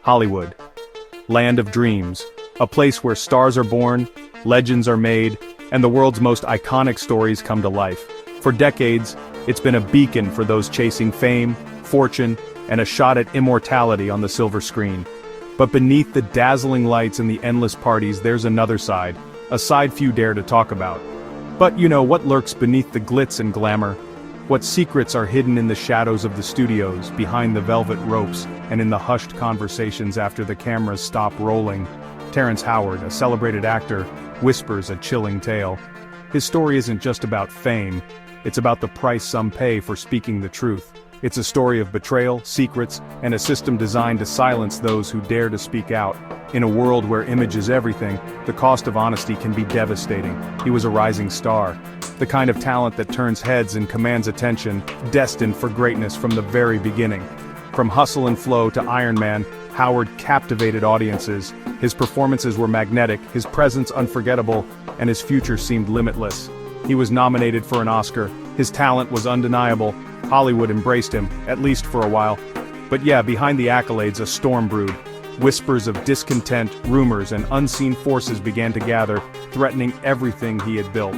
Hollywood. Land of dreams. A place where stars are born, legends are made, and the world's most iconic stories come to life. For decades, it's been a beacon for those chasing fame, fortune, and a shot at immortality on the silver screen. But beneath the dazzling lights and the endless parties, there's another side, a side few dare to talk about. But you know what lurks beneath the glitz and glamour? What secrets are hidden in the shadows of the studios, behind the velvet ropes, and in the hushed conversations after the cameras stop rolling? Terrence Howard, a celebrated actor, whispers a chilling tale. His story isn't just about fame, it's about the price some pay for speaking the truth. It's a story of betrayal, secrets, and a system designed to silence those who dare to speak out. In a world where image is everything, the cost of honesty can be devastating. He was a rising star, the kind of talent that turns heads and commands attention, destined for greatness from the very beginning. From Hustle and Flow to Iron Man, Howard captivated audiences. His performances were magnetic, his presence unforgettable, and his future seemed limitless. He was nominated for an Oscar. His talent was undeniable. Hollywood embraced him, at least for a while. But yeah, behind the accolades a storm brewed. Whispers of discontent, rumors, and unseen forces began to gather, threatening everything he had built.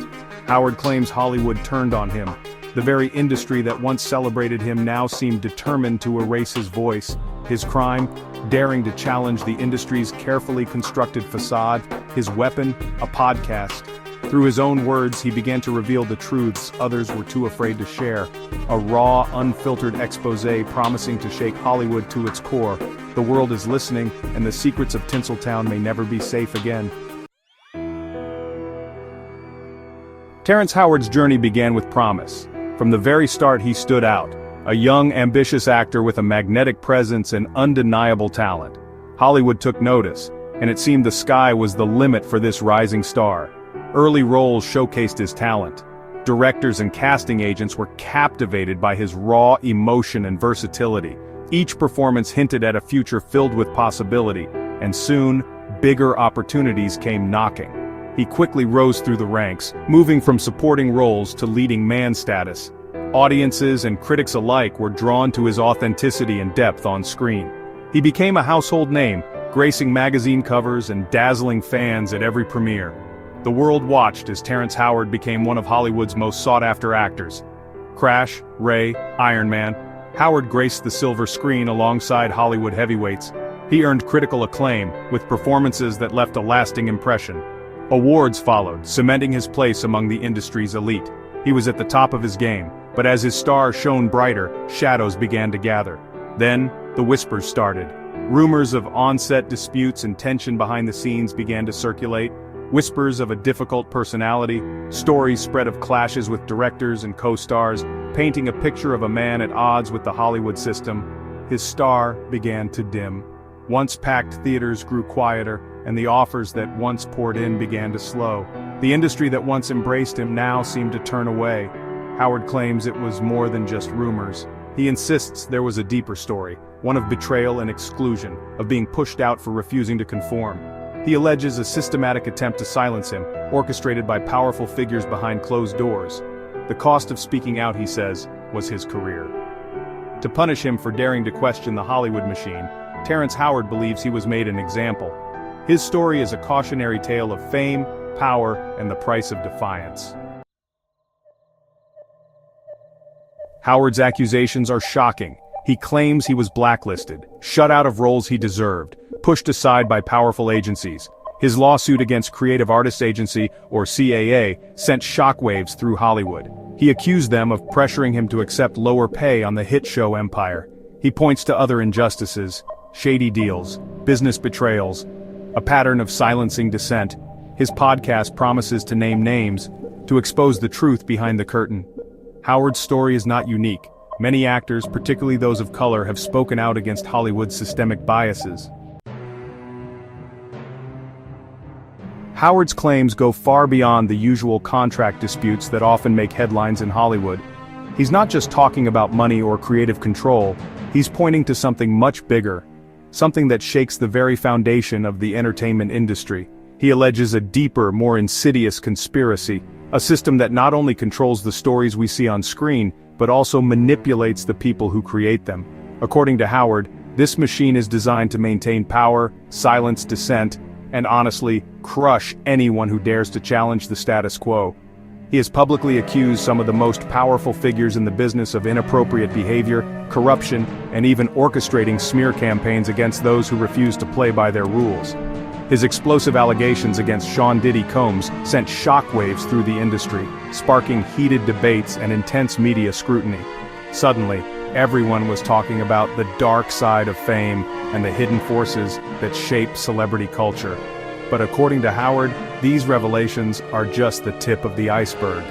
Howard claims Hollywood turned on him. The very industry that once celebrated him now seemed determined to erase his voice. His crime? Daring to challenge the industry's carefully constructed facade. His weapon? A podcast. Through his own words, he began to reveal the truths others were too afraid to share. A raw, unfiltered exposé promising to shake Hollywood to its core. The world is listening, and the secrets of Tinseltown may never be safe again. Terrence Howard's journey began with promise. From the very start he stood out, a young, ambitious actor with a magnetic presence and undeniable talent. Hollywood took notice, and it seemed the sky was the limit for this rising star. Early roles showcased his talent. Directors and casting agents were captivated by his raw emotion and versatility. Each performance hinted at a future filled with possibility, and soon, bigger opportunities came knocking. He quickly rose through the ranks, moving from supporting roles to leading man status. Audiences and critics alike were drawn to his authenticity and depth on screen. He became a household name, gracing magazine covers and dazzling fans at every premiere. The world watched as Terrence Howard became one of Hollywood's most sought-after actors. Crash, Ray, Iron Man, Howard graced the silver screen alongside Hollywood heavyweights. He earned critical acclaim, with performances that left a lasting impression. Awards followed, cementing his place among the industry's elite. He was at the top of his game, but as his star shone brighter, shadows began to gather. Then, the whispers started. Rumors of on-set disputes and tension behind the scenes began to circulate. Whispers of a difficult personality, stories spread of clashes with directors and co-stars, painting a picture of a man at odds with the Hollywood system. His star began to dim. Once packed theaters grew quieter, and the offers that once poured in began to slow. The industry that once embraced him now seemed to turn away. Howard claims it was more than just rumors. He insists there was a deeper story, one of betrayal and exclusion, of being pushed out for refusing to conform. He alleges a systematic attempt to silence him, orchestrated by powerful figures behind closed doors. The cost of speaking out, he says, was his career. To punish him for daring to question the Hollywood machine, Terrence Howard believes he was made an example. His story is a cautionary tale of fame, power, and the price of defiance. Howard's accusations are shocking. He claims he was blacklisted, shut out of roles he deserved, pushed aside by powerful agencies. His lawsuit against Creative Artists Agency, or CAA, sent shockwaves through Hollywood. He accused them of pressuring him to accept lower pay on the hit show Empire. He points to other injustices, shady deals, business betrayals, a pattern of silencing dissent. His podcast promises to name names, to expose the truth behind the curtain. Howard's story is not unique. Many actors, particularly those of color, have spoken out against Hollywood's systemic biases. Howard's claims go far beyond the usual contract disputes that often make headlines in Hollywood. He's not just talking about money or creative control, he's pointing to something much bigger, something that shakes the very foundation of the entertainment industry. He alleges a deeper, more insidious conspiracy, a system that not only controls the stories we see on screen, but also manipulates the people who create them. According to Howard, This machine is designed to maintain power, silence dissent, and honestly, crush anyone who dares to challenge the status quo. He has publicly accused some of the most powerful figures in the business of inappropriate behavior, corruption, and even orchestrating smear campaigns against those who refuse to play by their rules. His explosive allegations against Sean Diddy Combs sent shockwaves through the industry, sparking heated debates and intense media scrutiny. Suddenly, everyone was talking about the dark side of fame and the hidden forces that shape celebrity culture. But according to Howard, these revelations are just the tip of the iceberg.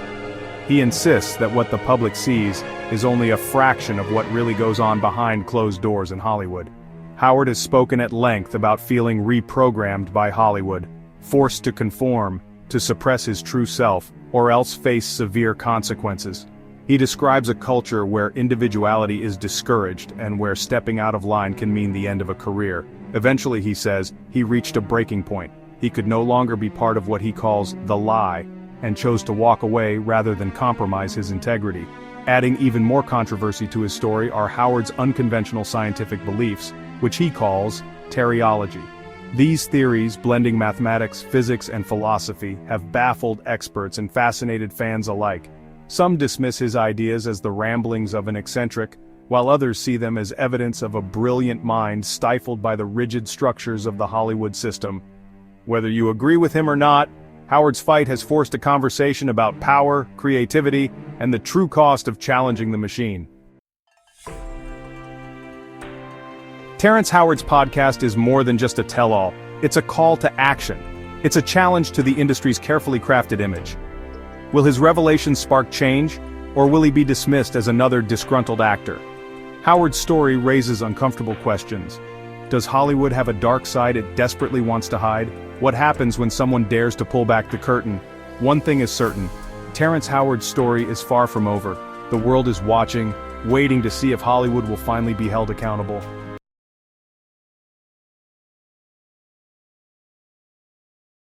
He insists that what the public sees is only a fraction of what really goes on behind closed doors in Hollywood. Howard has spoken at length about feeling reprogrammed by Hollywood, forced to conform, to suppress his true self, or else face severe consequences. He describes a culture where individuality is discouraged and where stepping out of line can mean the end of a career. Eventually, he says, he reached a breaking point. He could no longer be part of what he calls the lie, and chose to walk away rather than compromise his integrity. Adding even more controversy to his story are Howard's unconventional scientific beliefs, which he calls Terryology. These theories, blending mathematics, physics, and philosophy, have baffled experts and fascinated fans alike. Some dismiss his ideas as the ramblings of an eccentric, while others see them as evidence of a brilliant mind stifled by the rigid structures of the Hollywood system. Whether you agree with him or not, Howard's fight has forced a conversation about power, creativity, and the true cost of challenging the machine. Terrence Howard's podcast is more than just a tell-all. It's a call to action. It's a challenge to the industry's carefully crafted image. Will his revelations spark change, or will he be dismissed as another disgruntled actor? Howard's story raises uncomfortable questions. Does Hollywood have a dark side it desperately wants to hide? What happens when someone dares to pull back the curtain? One thing is certain, Terrence Howard's story is far from over. The world is watching, waiting to see if Hollywood will finally be held accountable.